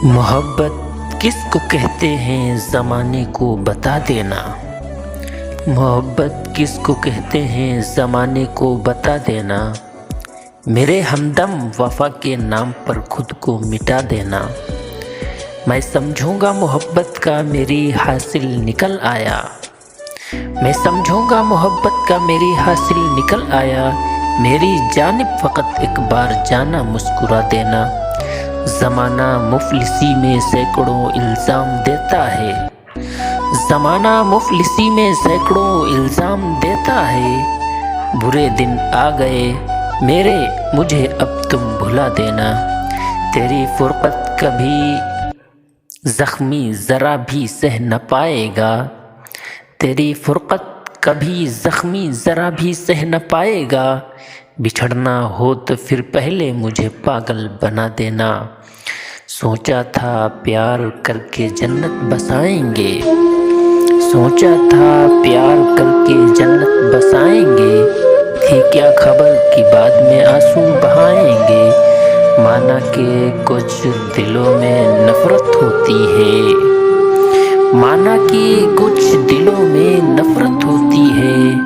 मोहब्बत किस को कहते हैं ज़माने को बता देना। मोहब्बत किस को कहते हैं ज़माने को बता देना। मेरे हमदम वफ़ा के नाम पर खुद को मिटा देना। मैं समझूंगा मोहब्बत का मेरी हासिल निकल आया। मैं समझूंगा मोहब्बत का मेरी हासिल निकल आया। मेरी जानिब फ़कत एक बार जाना मुस्कुरा देना। ज़माना मुफलिसी में सैकड़ों इल्ज़ाम देता है। ज़माना मुफलिसी में सैकड़ों इल्ज़ाम देता है। बुरे दिन आ गए मेरे, मुझे अब तुम भुला देना। तेरी फुरक़त कभी ज़ख्मी ज़रा भी सह न पाएगा। तेरी फुरक़त कभी ज़ख्मी ज़रा भी सह न पाएगा। बिछड़ना हो तो फिर पहले मुझे पागल बना देना। सोचा था प्यार करके जन्नत बसाएंगे। सोचा था प्यार करके जन्नत बसाएंगे। थी क्या खबर कि बाद में आंसू बहाएंगे। माना कि कुछ दिलों में नफ़रत होती है। माना कि कुछ दिलों में नफ़रत होती है,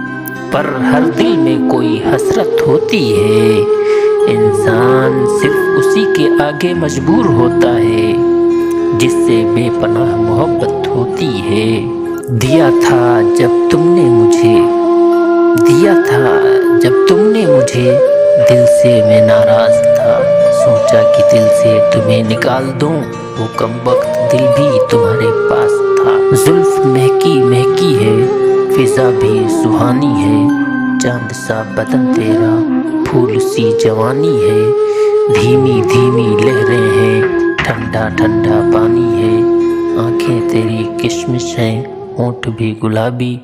पर हर दिल में कोई हसरत होती है। इंसान सिर्फ उसी के आगे मजबूर होता है जिससे बेपनाह मोहब्बत होती है। दिया था जब तुमने मुझे, दिया था जब तुमने मुझे, दिल से मैं नाराज़ था। सोचा कि दिल से तुम्हें निकाल दूं, वो कम वक्त दिल भी तुम्हारे पास था। जुल्फ महकी महकी है, फिजा भी सुहानी है। चांद सा बदन तेरा, फूल सी जवानी है। धीमी धीमी लहरें हैं, ठंडा ठंडा पानी है। आंखें तेरी किशमिश हैं, होंठ भी गुलाबी।